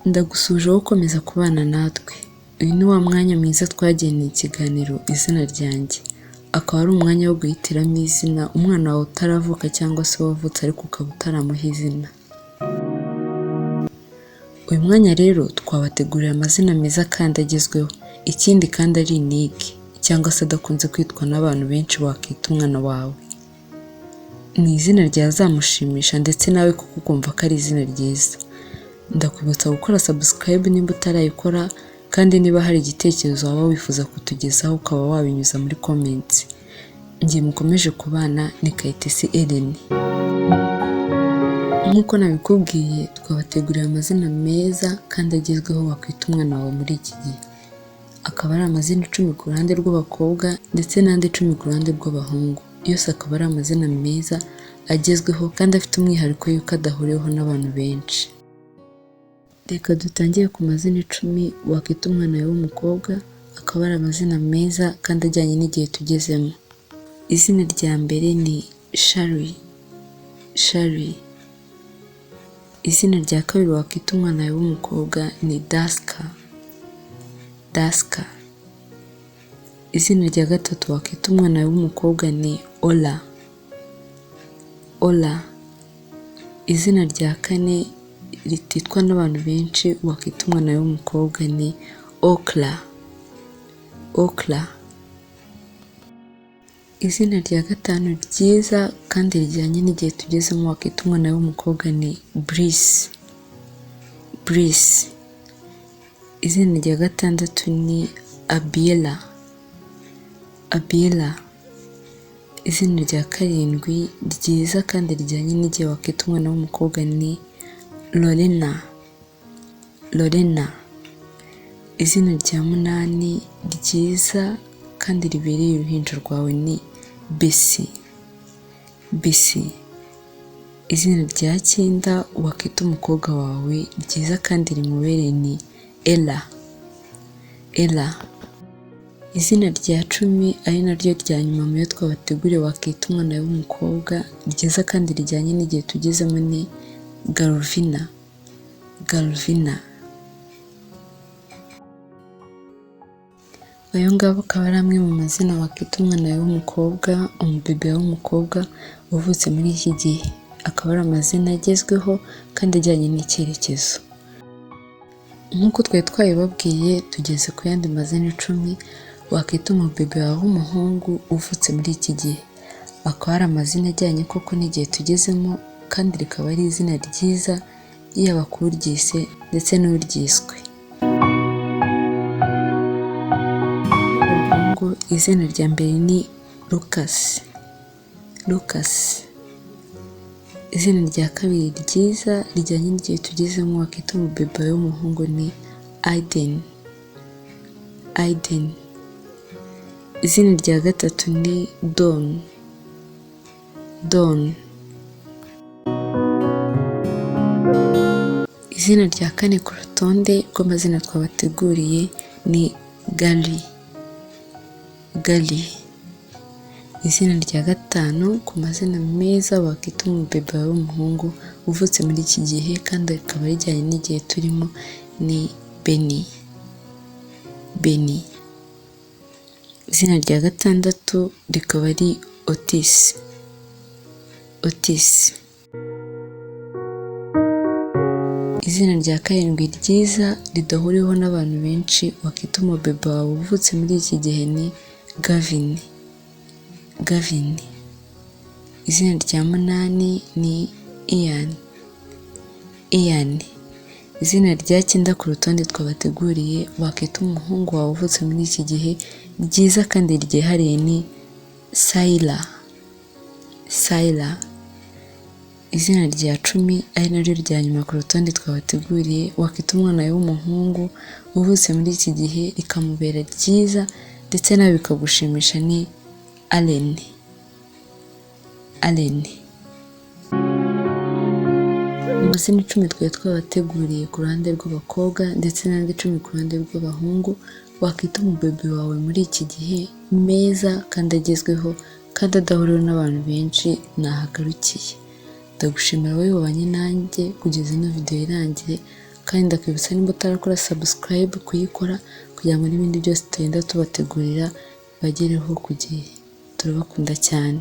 Ndagusuje gukomeza kubana natwe. Uyu ni wa mwanya mwiza twageneye ikiganiro izina ryanjye. Akaba ari umwanya wo guhitiramo izina umwana wawe utaravuka cyangwa se wavutse ariko ukaba utaramuha izina. Uyu mwanya rero twabategurira amazina meza kandi agezweho. Ikindi kandi ari unique cyangwa se adakunze kwitwa n'abantu benshi wakita umwana wawe. Ni izina ryazamushimisha ndetse nawe kuko ukumva ko ari izina ryiza. Ndakwibutsa gukora subscribe nimba utarayikora kandi niba hari igitekerezo waba wifuza kutugezaho ukaba wabinyuza muri comments. Ngiye mukomeje kubana ni Kayitesi Ellen. Nk'uko nabikubwiye twabategurira amazina meza kandi agezweho wakwita umwana wawe muri iki gihe. Akaba ari amazina 10 ku ruhande rw'abakobwa ndetse n'andi 10 ku ruhande rw'abahungu. Yose akaba ari amazina meza agezweho kandi afite umwihariko yuko adahuriweho n'abantu benshi. Reka dutangire ku mazina 10 wakita umwana wawe w'umukobwa. Akaba ari amazina meza kandi ajyanye n'igihe tugezemo. Izina rya mbere ni Shari. Izina rya kabiri wakita umwana wawe w'umukobwa ni Daska. Izina rya gatatu wakita umwana wawe w'umukobwa ni Ola. Izina rya kane rititwa n'abantu benshi wakita umwana wawe w'umukobwa ni Okla. Izina rya gatanu ryiza kandi rijyanye n'igihe tugezemo wakita umwana wawe w'umukobwa ni Breeze. Izina rya gatandatu ni Abiela. Izina rya karindwi ryiza kandi rijyanye n'igihe wakita umwana w'umukobwa ni Lorena. Izina rya munani ryiza kandi ribereye uruhinja rwawe ni Besi. Izina rya 9 wakita umukobwa wawe ryiza kandi rimubereye ni Ella. Izina rya 10 ari naryo rya nyuma mu yo twabateguriye wakita umwana wawe w'umukobwa ryiza kandi rijyanye n'igihe tugezemo ni Galvina. Ayo ngabo akaba ari amwe mu mazina wakita umwana wawe w'umukobwa, umubebe w'umukobwa uvutse muri iki gihe. Akaba ari amazina agezweho kandi ajyanye n'icyerekezo. Nk'uko twari twabibabwiye tugeze ku yandi mazina 10 wakita umubebe wawe w'umuhungu uvutse muri iki gihe. Akaba ari amazina ajyanye koko n'igihe tugezemo kandi rikaba ari izina ryiza yaba kuryise ndetse n'uryiswe. Izina rya mbere ni Lucas. Izina rya kabiri ryiza rijyanye n'igihe tugezemo wakita umubebe w'umuhungu ni Aiden. Izina rya gatatu ni Don. Izina rya 4 ku rutonde rw'amazina twabateguriye ni Gali. Izina rya 5 ku mazina meza wakita umubebe w'umuhungu uvutse muri iki gihe kandi akaba rijyanye n'igihe turimo ni Beni. Izina rya 6 rikaba ari Otis. Izina rya 7 ryiza ridahuriweho n'abantu benshi wakita umubebe wawe uvutse muri iki gihe ni Gavin. Izina rya 8 ni Ian. Izina rya 9 ku rutonde twabateguriye wakita umuhungu wawe uvutse muri iki gihe ryiza kandi ryihariye ni Sayla. Izina rya 10 ari naryo rya nyuma ku rutonde twabateguriye wakita umwana wawe w'umuhungu uvutse muri iki gihe rikamubera ryiza ndetse nawe bikagushimisha ni Allen. Amazina 10 twari twabateguriye ku ruhande rw'abakobwa ndetse n'andi 10 ku ruhande rw'abahungu wakita umubebe wawe muri iki gihe meza kandi agezweho kandi adahuriweho n'abantu benshi nahagarukiye. Ndagushimira wowe wabanye nanjye kugeza ino video irangiye kandi ndakwibutsa nimba utarakora subscribe kuyikora kugira ngo n'ibindi byose tugenda tubategurira bibagereho ku gihe. Turabakunda cyane.